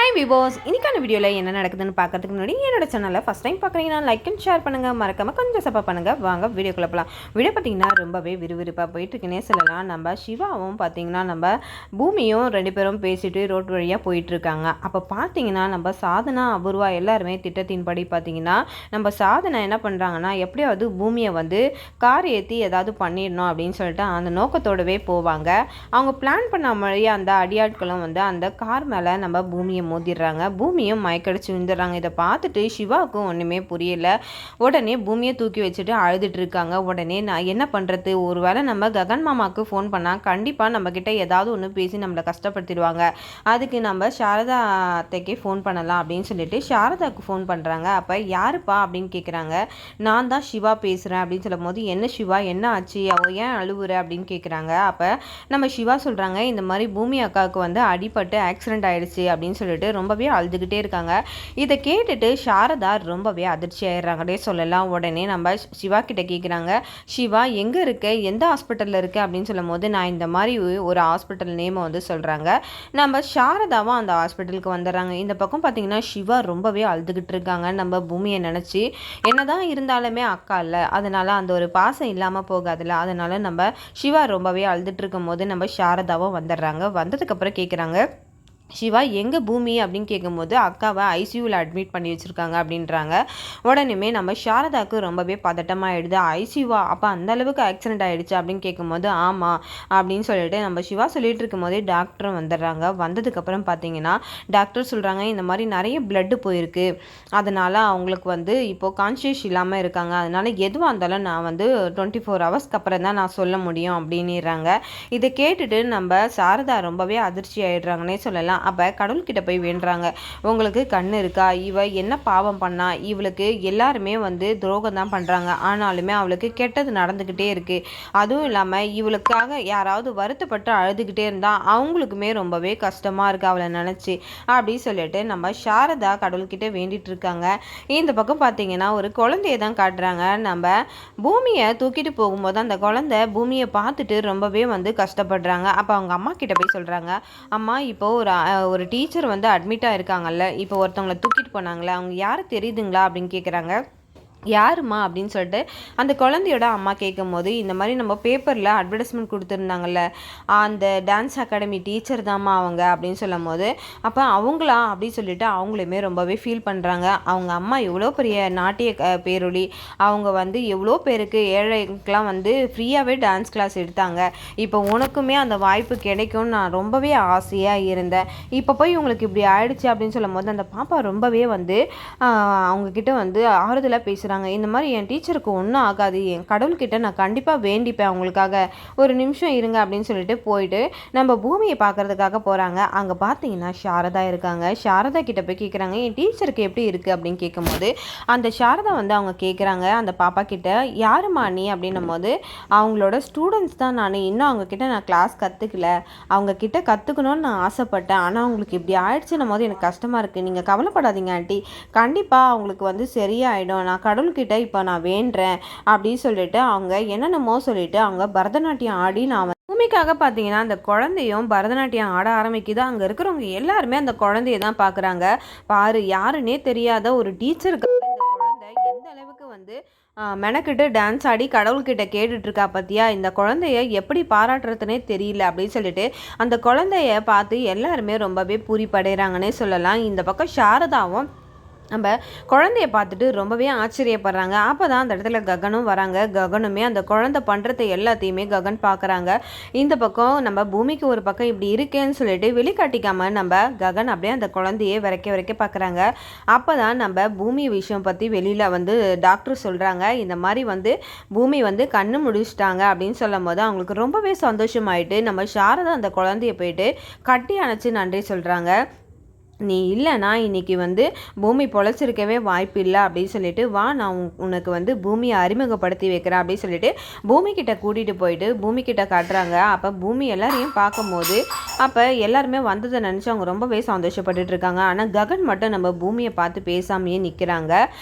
Hi விவோஸ், இன்னைக்கான வீடியோவில் என்ன நடக்குதுன்னு பார்க்கறதுக்கு முன்னாடி என்னோட சேனலில் ஃபஸ்ட் டைம் பார்க்குறீங்கன்னா லைக் அண்ட் ஷேர் பண்ணுங்கள், மறக்காமல் கொஞ்சம் சப்போர்ட் பண்ணுங்கள். வாங்க வீடியோக்குள்ள போகலாம். வீடியோ பார்த்தீங்கன்னா ரொம்பவே விறுவிறுப்பாக போயிட்டுருக்குன்னே சொல்லலாம். நம்ம சிவாவும் பார்த்தீங்கன்னா நம்ம பூமியும் ரெண்டு பேரும் பேசிட்டு ரோட் வழியாக போயிட்டுருக்காங்க. அப்போ பார்த்தீங்கன்னா நம்ம சாதனா அபூர்வா எல்லாருமே திட்டத்தின்படி பார்த்தீங்கன்னா நம்ம சாதனை என்ன பண்ணுறாங்கன்னா எப்படியாவது பூமியை வந்து கார் ஏற்றி ஏதாவது பண்ணிடணும் அப்படின்னு சொல்லிட்டு அந்த நோக்கத்தோடவே போவாங்க. அவங்க பிளான் பண்ண மாதிரியே அந்த அடியாட்களும் வந்து அந்த கார் மேலே நம்ம பூமியை மோதிடுறாங்க. பூமியும் மயக்கடிச்சு விழுந்துடுறாங்க. இதை பார்த்துட்டு சிவாவுக்கும் ஒன்றுமே புரியல. உடனே பூமியை தூக்கி வச்சுட்டு அழுதுட்டு இருக்காங்க. உடனே நான் என்ன பண்ணுறது, ஒருவேளை நம்ம ககன் மாமாவுக்கு ஃபோன் பண்ணால் கண்டிப்பாக நம்மக்கிட்ட ஏதாவது ஒன்று பேசி நம்மளை கஷ்டப்படுத்திடுவாங்க. அதுக்கு நம்ம சாரதா அத்தைக்கே ஃபோன் பண்ணலாம் அப்படின்னு சொல்லிட்டு சாரதாவுக்கு ஃபோன் பண்ணுறாங்க. அப்போ யாருப்பா அப்படின்னு கேட்குறாங்க. நான் தான் சிவா பேசுகிறேன் அப்படின்னு சொல்லும் போது, என்ன சிவா, என்ன ஆச்சு, அவள் ஏன் அழுவுற அப்படின்னு கேட்குறாங்க. அப்போ நம்ம சிவா சொல்கிறாங்க, இந்த மாதிரி பூமி அக்காவுக்கு வந்து அடிபட்டு ஆக்சிடென்ட் ஆகிடுச்சு அப்படின்னு சொல்லிட்டு ரொம்பவே அழுதுகிட்டே இருக்காங்க. இதை கேட்டுட்டு சாரதா ரொம்பவே அதிர்ச்சி ஆயிடுறாங்கன்னே சொல்லலாம். உடனே நம்ம சிவா கிட்ட கேட்குறாங்க, சிவா எங்கே இருக்க, எந்த ஹாஸ்பிட்டலில் இருக்க அப்படின்னு சொல்லும் போது நான் இந்த மாதிரி ஒரு ஹாஸ்பிட்டல் நேமை வந்து சொல்கிறாங்க. நம்ம சாரதாவும் அந்த ஹாஸ்பிட்டலுக்கு வந்துடுறாங்க. இந்த பக்கம் பார்த்தீங்கன்னா சிவா ரொம்பவே அழுதுகிட்டு இருக்காங்க. நம்ம பூமியை நினச்சி என்னதான் இருந்தாலுமே அக்கா இல்லை, அதனால அந்த ஒரு பாசம் இல்லாமல் போகாதுல்ல, அதனால நம்ம சிவா ரொம்பவே அழுதுட்டு இருக்கும் போது நம்ம சாரதாவும் வந்துடுறாங்க. வந்ததுக்கப்புறம் கேட்குறாங்க, சிவா எங்கே பூமி அப்படின்னு கேட்கும்போது அக்காவை ஐசியூவில் அட்மிட் பண்ணி வச்சுருக்காங்க அப்படின்றாங்க. உடனே நம்ம சாரதாவுக்கு ரொம்பவே பதட்டமாகிடுது. ஐசியூவா, அப்போ அந்தளவுக்கு ஆக்சிடென்ட் ஆகிடுச்சு அப்படின்னு கேட்கும்போது ஆமாம் அப்படின்னு சொல்லிட்டு நம்ம சிவா சொல்லிட்டு இருக்கும் போதே டாக்டரும் வந்துடுறாங்க. வந்ததுக்கப்புறம் பார்த்தீங்கன்னா டாக்டர் சொல்கிறாங்க, இந்த மாதிரி நிறைய பிளட்டு போயிருக்கு, அதனால் அவங்களுக்கு வந்து இப்போது கான்ஷியஸ் இல்லாமல் இருக்காங்க, அதனால் எதுவாக இருந்தாலும் நான் வந்து 24 ஹவர்ஸ்க்கு அப்புறம் தான் நான் சொல்ல முடியும் அப்படின்னுறாங்க. இதை கேட்டுட்டு நம்ம சாரதா ரொம்பவே அதிர்ச்சி ஆகிடுறாங்கன்னே சொல்லலாம். அப்போ கடவுள்கிட்ட போய் வேண்டுறாங்க, உங்களுக்கு கண் இருக்கா, இவ என்ன பாவம் பண்ணா, இவளுக்கு எல்லாருமே வந்து துரோகம் தான் பண்ணுறாங்க, ஆனாலுமே அவளுக்கு கெட்டது நடந்துக்கிட்டே இருக்குது, அதுவும் இல்லாமல் இவளுக்காக யாராவது வருத்தப்பட்டு அழுதுகிட்டே இருந்தால் அவங்களுக்குமே ரொம்பவே கஷ்டமாக இருக்குது அவளை நினச்சி அப்படின்னு சொல்லிட்டு நம்ம சாரதா கடவுள்கிட்ட வேண்டிட்டு இருக்காங்க. இந்த பக்கம் பார்த்தீங்கன்னா ஒரு குழந்தைய தான் காட்டுறாங்க. நம்ம பூமியை தூக்கிட்டு போகும்போது அந்த குழந்தை பூமியை பார்த்துட்டு ரொம்பவே வந்து கஷ்டப்படுறாங்க. அப்போ அவங்க அம்மா கிட்ட போய் சொல்கிறாங்க, அம்மா இப்போ ஒரு டீச்சர் வந்து அட்மிட்டாக இருக்காங்கல்ல, இப்போ ஒருத்தவங்களை தூக்கிட்டு போனாங்களே, அவங்க யார் தெரியுதுங்களா அப்படின்னு கேட்குறாங்க. யாருமா அப்படின்னு சொல்லிட்டு அந்த குழந்தையோட அம்மா கேட்கும் போது, இந்த மாதிரி நம்ம பேப்பரில் அட்வர்டைஸ்மெண்ட் கொடுத்துருந்தாங்கல்ல, அந்த டான்ஸ் அகாடமி டீச்சர் தாம்மா அவங்க அப்படின்னு சொல்லும் போது, அப்போ அவங்களா அப்படின்னு சொல்லிட்டு அவங்களுமே ரொம்பவே ஃபீல் பண்ணுறாங்க. அவங்க அம்மா எவ்வளோ பெரிய நாட்டிய பேரொளி, அவங்க வந்து எவ்வளோ பேருக்கு ஏழைக்கெலாம் வந்து ஃப்ரீயாகவே டான்ஸ் கிளாஸ் எடுத்தாங்க, இப்போ உனக்குமே அந்த வாய்ப்பு கிடைக்கும்னு நான் ரொம்பவே ஆசையாக இருந்தேன், இப்போ போய் உங்களுக்கு இப்படி ஆயிடுச்சு அப்படின்னு சொல்லும் போது அந்த பாப்பா ரொம்பவே வந்து அவங்கக்கிட்ட வந்து ஆறுதலாக பேசுகிறாங்க. இந்த மாதிரி என் டீச்சருக்கு ஒன்றும் ஆகாது, என் கடவுள்கிட்ட நான் கண்டிப்பாக வேண்டிப்பேன், அவங்களுக்காக ஒரு நிமிஷம் இருங்க அப்படின்னு சொல்லிட்டு போயிட்டு நம்ம பூமியை பார்க்கறதுக்காக போகிறாங்க. அங்கே பார்த்தீங்கன்னா சாரதா இருக்காங்க. சாரதா கிட்ட போய் கேட்குறாங்க, என் டீச்சருக்கு எப்படி இருக்குது அப்படின்னு கேட்கும்போது அந்த சாரதா வந்து அவங்க கேட்குறாங்க அந்த பாப்பா கிட்ட, யாருமா நீ அப்படின்னும் போது, அவங்களோட ஸ்டூடெண்ட்ஸ் தான் நான், இன்னும் அவங்கக்கிட்ட நான் கிளாஸ் கற்றுக்கல, அவங்கக்கிட்ட கற்றுக்கணும்னு நான் ஆசைப்பட்டேன், ஆனால் அவங்களுக்கு இப்படி ஆயிடுச்சுன்னும் போது எனக்கு கஷ்டமாக இருக்குது, நீங்கள் கவலைப்படாதீங்க ஆண்டி, கண்டிப்பாக அவங்களுக்கு வந்து சரியாயிடும், நான் கடவுள்கிட்ட இப்போ நான் வேண்டுறேன் அப்படின்னு சொல்லிட்டு அவங்க என்னென்னமோ சொல்லிட்டு அவங்க பரதநாட்டியம் ஆடி நான் பூமிக்காக பார்த்தீங்கன்னா அந்த குழந்தையும் பரதநாட்டியம் ஆட ஆரம்பிக்குது. அங்கே இருக்கிறவங்க எல்லாருமே அந்த குழந்தைய தான் பார்க்குறாங்க. பாரு, யாருன்னே தெரியாத ஒரு டீச்சருக்கு இந்த குழந்தை எந்த அளவுக்கு வந்து மெனக்கிட்டு டான்ஸ் ஆடி கடவுள்கிட்ட கேட்டுட்ருக்கா பார்த்தியா, இந்த குழந்தைய எப்படி பாராட்டுறதுனே தெரியல அப்படின்னு சொல்லிட்டு அந்த குழந்தைய பார்த்து எல்லாருமே ரொம்பவே பூரிப்படைகிறாங்கன்னே சொல்லலாம். இந்த பக்கம் சாரதாவும் நம்ம குழந்தைய பார்த்துட்டு ரொம்பவே ஆச்சரியப்படுறாங்க. அப்போ தான் அந்த இடத்துல ககனும் வராங்க. ககனுமே அந்த குழந்தை பண்ணுறது எல்லாத்தையுமே ககன் பார்க்குறாங்க. இந்த பக்கம் நம்ம பூமிக்கு ஒரு பக்கம் இப்படி இருக்கேன்னு சொல்லிட்டு வெளிக்காட்டிக்காமல் நம்ம ககன் அப்படியே அந்த குழந்தையே வரைக்க பார்க்குறாங்க. அப்போ தான் நம்ம பூமி விஷயம் பற்றி வெளியில் வந்து டாக்டர் சொல்கிறாங்க, இந்த மாதிரி வந்து பூமி வந்து கண்ணு முடிச்சிட்டாங்க அப்படின்னு சொல்லும் போது அவங்களுக்கு ரொம்பவே சந்தோஷமாயிட்டு நம்ம சாரதா அந்த குழந்தைய போயிட்டு கட்டி அணைச்சி நன்றி சொல்கிறாங்க. நீ இல்லைனா இன்றைக்கி வந்து பூமி பொழைச்சிருக்கவே வாய்ப்பு இல்லை அப்படின்னு சொல்லிட்டு, வா நான் உனக்கு வந்து பூமியை அறிமுகப்படுத்தி வைக்கிறேன் அப்படின்னு சொல்லிட்டு பூமிக்கிட்ட கூட்டிகிட்டு போயிட்டு பூமிக்கிட்ட காட்டுறாங்க. அப்போ பூமி எல்லாரையும் பார்க்கும்போது அப்போ எல்லாருமே வந்ததை நினச்சி அவங்க ரொம்பவே சந்தோஷப்பட்டுட்டு இருக்காங்க. ஆனால் ககன் மட்டும் நம்ம பூமியை பார்த்து பேசாமையே நிற்கிறாங்க.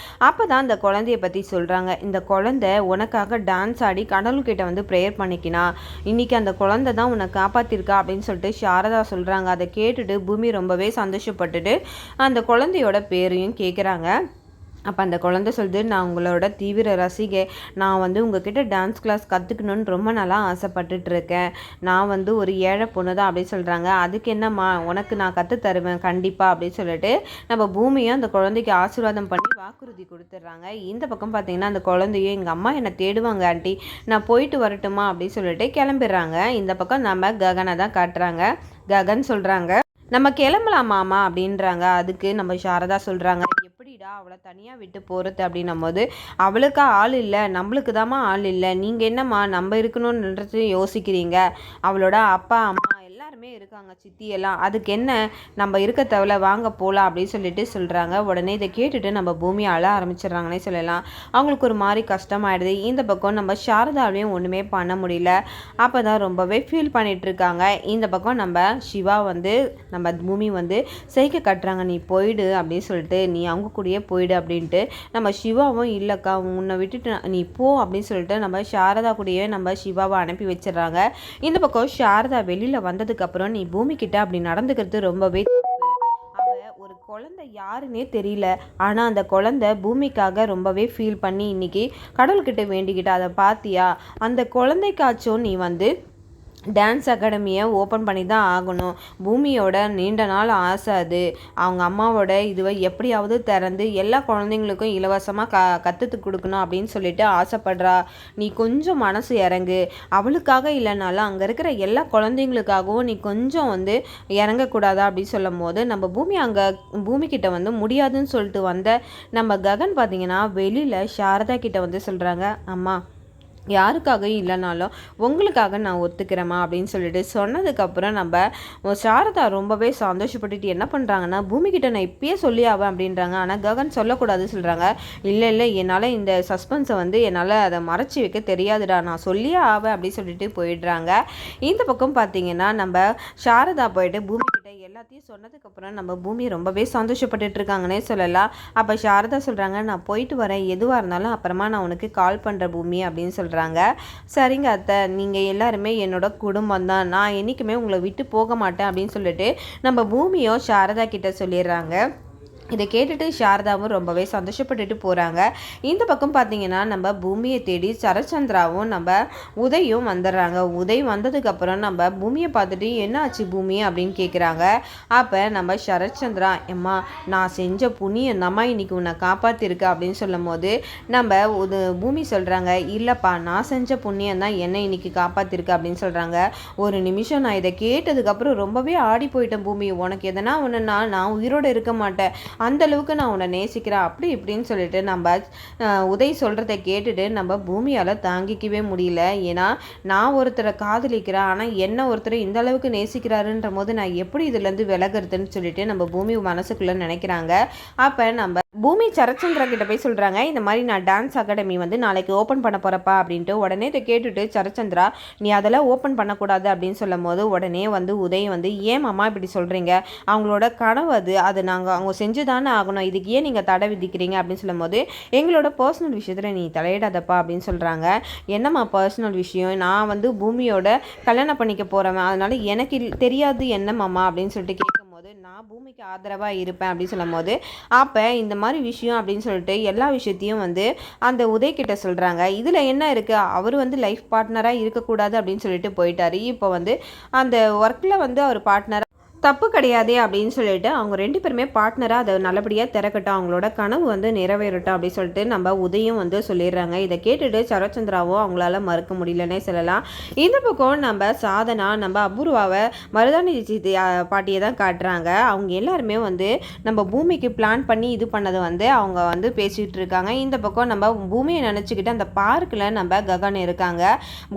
அப்போ தான் அந்த குழந்தைய பற்றி சொல்கிறாங்க, இந்த குழந்தை உனக்காக டான்ஸ் ஆடி கடவுள்கிட்ட வந்து ப்ரேயர் பண்ணிக்கினா, இன்றைக்கி அந்த குழந்தை தான் உன்னை காப்பாற்றிருக்கா அப்படின்னு சொல்லிட்டு சாரதா சொல்கிறாங்க. அதை கேட்டுட்டு பூமி ரொம்பவே சந்தோஷப்பட்டு ஆசைப்பட்டுட்டு அந்த குழந்தையோட பேரையும் கேட்குறாங்க. அப்போ அந்த குழந்தை சொல்லுது, நான் உங்களோட தீவிர ரசிகை, நான் வந்து உங்ககிட்ட டான்ஸ் கிளாஸ் கற்றுக்கணுன்னு ரொம்ப நாளாக ஆசைப்பட்டுட்ருக்கேன், நான் வந்து ஒரு ஏழை பொண்ணு தான் அப்படின்னு சொல்கிறாங்க. அதுக்கு என்னம்மா, உனக்கு நான் கற்றுத்தருவேன் கண்டிப்பாக அப்படின்னு சொல்லிட்டு நம்ம பூமியும் அந்த குழந்தைக்கு ஆசீர்வாதம் பண்ணி வாக்குறுதி கொடுத்துட்றாங்க. இந்த பக்கம் பார்த்திங்கன்னா அந்த குழந்தையும் எங்கள் அம்மா என்னை தேடுவாங்க ஆண்டி, நான் போயிட்டு வரட்டுமா அப்படின்னு சொல்லிட்டு கிளம்பிடுறாங்க. இந்த பக்கம் நம்ம ககனை தான் காட்டுறாங்க. ககன் சொல்கிறாங்க, நம்ம கிளம்பலாமாமா அப்படின்றாங்க. அதுக்கு நம்ம சாரதா சொல்கிறாங்க, எப்படிடா அவளை தனியாக விட்டு போகிறது அப்படின்னும் போது, அவளுக்கா ஆள் இல்லை, நம்மளுக்கு தாம்மா ஆள் இல்லை, நீங்கள் என்னம்மா நம்ம இருக்கணும்ன்றது யோசிக்கிறீங்க, அவளோட அப்பா அம்மா எல்லாருமே இருக்காங்க, சித்தி எல்லாம், அதுக்கு என்ன, நம்ம இருக்க தேவையில்ல, வாங்க போகலாம் அப்படின்னு சொல்லிட்டு சொல்கிறாங்க. உடனே இதை கேட்டுட்டு நம்ம பூமி அழ ஆரம்பிச்சிடுறாங்கன்னே சொல்லலாம். அவங்களுக்கு ஒரு மாதிரி கஷ்டமாயிடுது. இந்த பக்கம் நம்ம சாரதாவையும் ஒன்றுமே பண்ண முடியல. அப்போ தான் ரொம்பவே ஃபீல் பண்ணிகிட்ருக்காங்க. இந்த பக்கம் நம்ம சிவா வந்து நம்ம பூமி வந்து செய்கை கட்டுறாங்க, நீ போயிடு அப்படின்னு சொல்லிட்டு, நீ அவங்க கூடயே போயிடு அப்படின்ட்டு. நம்ம சிவாவும் இல்லைக்கா உன்னை விட்டுட்டு நீ போ அப்படின்னு சொல்லிட்டு நம்ம சாரதா கூடயே நம்ம சிவாவை அனுப்பி வச்சிடுறாங்க. இந்த பக்கம் சாரதா வெளியில் வந்ததுக்கப்புறம், நீ பூமிக்கிட்ட அப்படி நடந்துக்கிறது ரொம்பவே ஒரு குழந்தை யாருன்னே தெரியல, ஆனால் அந்த குழந்தை பூமிக்காக ரொம்பவே ஃபீல் பண்ணி இன்னைக்கு கடவுள்கிட்ட வேண்டிக்கிட்ட, அதை பார்த்தியா, அந்த குழந்தைக்காச்சும் நீ வந்து டான்ஸ் அகாடமியை ஓப்பன் பண்ணி தான் ஆகணும், பூமியோட நீண்ட நாள் ஆசை அது, அவங்க அம்மாவோட இதுவை எப்படியாவது திறந்து எல்லா குழந்தைங்களுக்கும் இலவசமாக கற்றுத்து கொடுக்கணும் அப்படின்னு சொல்லிட்டு ஆசைப்படுறா, நீ கொஞ்சம் மனசு இறங்கு, அவளுக்காக இல்லைனாலும் அங்கே இருக்கிற எல்லா குழந்தைங்களுக்காகவும் நீ கொஞ்சம் வந்து இறங்கக்கூடாதா அப்படின்னு சொல்லும் போது, நம்ம பூமிக்கிட்ட வந்து முடியாதுன்னு சொல்லிட்டு வந்த நம்ம ககன் பார்த்திங்கன்னா வெளியில் சாரதா கிட்ட வந்து சொல்கிறாங்க, அம்மா யாருக்காக இல்லைனாலும் உங்களுக்காக நான் ஒத்துக்கிறேம்மா அப்படின்னு சொல்லிட்டு சொன்னதுக்கப்புறம் நம்ம சாரதா ரொம்பவே சந்தோஷப்பட்டுட்டு என்ன பண்ணுறாங்கன்னா, பூமிக்கிட்ட நான் இப்பயே சொல்லி ஆவேன் அப்படின்றாங்க. ஆனால் ககன் சொல்லக்கூடாதுன்னு சொல்கிறாங்க. இல்லை என்னால் இந்த சஸ்பென்ஸை வந்து என்னால் அதை மறைச்சி வைக்க தெரியாதுடா, நான் சொல்லியே ஆவேன் அப்படின்னு சொல்லிட்டு போயிடுறாங்க. இந்த பக்கம் பார்த்திங்கன்னா நம்ம சாரதா போயிட்டு பூமிக்கிட்ட எல்லாத்தையும் சொன்னதுக்கப்புறம் நம்ம பூமி ரொம்பவே சந்தோஷப்பட்டுட்டு இருக்காங்கன்னே சொல்லலாம். அப்போ சாரதா சொல்கிறாங்க, நான் போயிட்டு வரேன், எதுவாக இருந்தாலும் அப்புறமா நான் உனக்கு கால் பண்ணுற பூமி அப்படின்னு சொல்கிறாங்க. சரிங்க அத்தை, நீங்கள் எல்லாருமே என்னோட குடும்பம் தான், நான் என்றைக்குமே உங்களை விட்டு போக மாட்டேன் அப்படின்னு சொல்லிட்டு நம்ம பூமியோ சாரதா கிட்ட சொல்லிடுறாங்க. இதை கேட்டுட்டு சாரதாவும் ரொம்பவே சந்தோஷப்பட்டுட்டு போகிறாங்க. இந்த பக்கம் பார்த்திங்கன்னா நம்ம பூமியை தேடி சரச்சந்திராவும் நம்ம உதயும் வந்துடுறாங்க. உதய் வந்ததுக்கப்புறம் நம்ம பூமியை பார்த்துட்டு என்ன ஆச்சு பூமி அப்படின்னு கேட்குறாங்க. அப்போ நம்ம சரச்சந்திரா, எம்மா நான் செஞ்ச புண்ணியம் தாம்மா இன்னைக்கு உன்னை காப்பாற்றிருக்கு அப்படின்னு சொல்லும் போது நம்ம பூமி சொல்கிறாங்க, இல்லைப்பா நான் செஞ்ச புண்ணியம் தான் என்னை இன்னைக்கு காப்பாற்றிருக்கு அப்படின்னு சொல்கிறாங்க. ஒரு நிமிஷம் நான் இதை கேட்டதுக்கப்புறம் ரொம்பவே ஆடி போயிட்டேன் பூமி, உனக்கு எதனா ஒன்றுனா நான் உயிரோடு இருக்க மாட்டேன், அந்த அளவுக்கு நான் உன்னை நேசிக்கிறேன் அப்படி இப்படின்னு சொல்லிட்டு நம்ம உதய் சொல்கிறத கேட்டுட்டு நம்ம பூமியால் தாங்கிக்கவே முடியல. ஏன்னா நான் ஒருத்தரை காதலிக்கிறேன், ஆனால் என்ன ஒருத்தரை இந்த அளவுக்கு நேசிக்கிறாருன்ற போது நான் எப்படி இதுலேருந்து விலகிறதுன்னு சொல்லிட்டு நம்ம பூமி மனசுக்குள்ளே நினைக்கிறாங்க. அப்போ நம்ம பூமி சரச்சந்திரா கிட்ட போய் சொல்கிறாங்க, இந்த மாதிரி நான் டான்ஸ் அகாடமி வந்து நாளைக்கு ஓப்பன் பண்ண போகிறப்பா அப்படின்ட்டு. உடனே இதை கேட்டுட்டு சரச்சந்திரா, நீ அதெல்லாம் ஓப்பன் பண்ணக்கூடாது அப்படின்னு சொல்லும் போது உடனே வந்து உதய் வந்து, ஏன் மாமா இப்படி சொல்கிறீங்க, அவங்களோட கனவு அது நாங்கள் அவங்க செஞ்சு தானே ஆகணும், இதுக்கு ஏன் நீங்கள் தடை விதிக்கிறீங்க அப்படின்னு சொல்லும் போது, எங்களோட பர்சனல் விஷயத்தில் நீ தலையிடாதப்பா அப்படின்னு சொல்கிறாங்க. என்னம்மா பர்சனல் விஷயம், நான் வந்து பூமியோட கல்யாணம் பண்ணிக்க போகிறவன், அதனால் எனக்கு தெரியாது என்னம்மாம்மா அப்படின்னு சொல்லிட்டு கேட்கும்போது, நான் பூமிக்கு ஆதரவாக இருப்பேன் அப்படின்னு சொல்லும் போது, அப்போ இந்த மாதிரி விஷயம் அப்படின்னு சொல்லிட்டு எல்லா விஷயத்தையும் வந்து அந்த உதய்கிட்ட சொல்கிறாங்க. இதில் என்ன இருக்குது, அவர் வந்து லைஃப் பார்ட்னராக இருக்கக்கூடாது அப்படின்னு சொல்லிட்டு போயிட்டார், இப்போ வந்து அந்த ஒர்க்கில் வந்து அவர் பார்ட்னர் தப்பு கிடையாதே அப்படின்னு சொல்லிட்டு அவங்க ரெண்டு பேருமே பார்ட்னராக அதை நல்லபடியாக திறக்கட்டும், அவங்களோட கனவு வந்து நிறைவேறட்டும் அப்படின்னு சொல்லிட்டு நம்ம உதயம் வந்து சொல்லிடுறாங்க. இதை கேட்டுட்டு சரச்சந்திராவும் அவங்களால மறுக்க முடியலன்னே சொல்லலாம். இந்த பக்கம் நம்ம சாதனா நம்ம அபூர்வாவை மருதாணி பாட்டியை தான் காட்டுறாங்க. அவங்க எல்லாருமே வந்து நம்ம பூமிக்கு பிளான் பண்ணி இது பண்ணது வந்து அவங்க வந்து பேசிகிட்டு இருக்காங்க. இந்த பக்கம் நம்ம பூமியை நினச்சிக்கிட்டு அந்த பார்க்கில் நம்ம ககன் இருக்காங்க.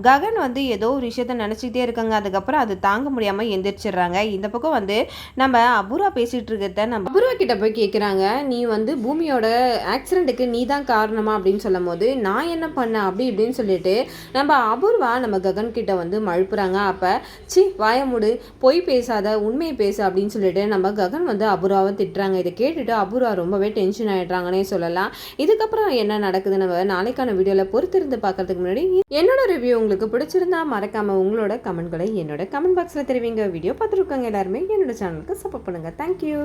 ககன் வந்து ஏதோ ஒரு விஷயத்த நினச்சிக்கிட்டே இருக்காங்க. அதுக்கப்புறம் அது தாங்க முடியாமல் எந்திரிச்சிடுறாங்க. இந்த பக்கம் வந்து நம்ம அபூர்வா பேசிட்டு இருக்கிறத நம்ம அபூர்வா கிட்ட போய் கேட்குறாங்க, நீ வந்து பூமியோட ஆக்சிடென்ட்டுக்கு நீ தான் காரணமா அப்படின்னு சொல்லும் போது, நான் என்ன பண்ணேன் அப்படி இப்படின்னு சொல்லிட்டு நம்ம அபூர்வா நம்ம ககன் கிட்ட வந்து மழுப்புறாங்க. அப்போ வாயமுடு, பொய் பேசாத, உண்மையை பேசு அப்படின்னு சொல்லிட்டு நம்ம ககன் வந்து அபூர்வாவை திட்டுறாங்க. இதை கேட்டுட்டு அபூர்வா ரொம்பவே டென்ஷன் ஆகிடுறாங்கன்னே சொல்லலாம். இதுக்கப்புறம் என்ன நடக்குது நம்ம நாளைக்கான வீடியோவில் பொறுத்திருந்து பார்க்கறதுக்கு முன்னாடி என்னோட ரிவ்யூ உங்களுக்கு பிடிச்சிருந்தா மறக்காம உங்களோட கமெண்ட்களை என்னோட கமெண்ட் பாக்ஸில் தெரிவிங்க. வீடியோ பார்த்துருக்காங்க எல்லாருமே என்னோட சேனலுக்கு சப்போர்ட் பண்ணுங்கள். தேங்க்யூ.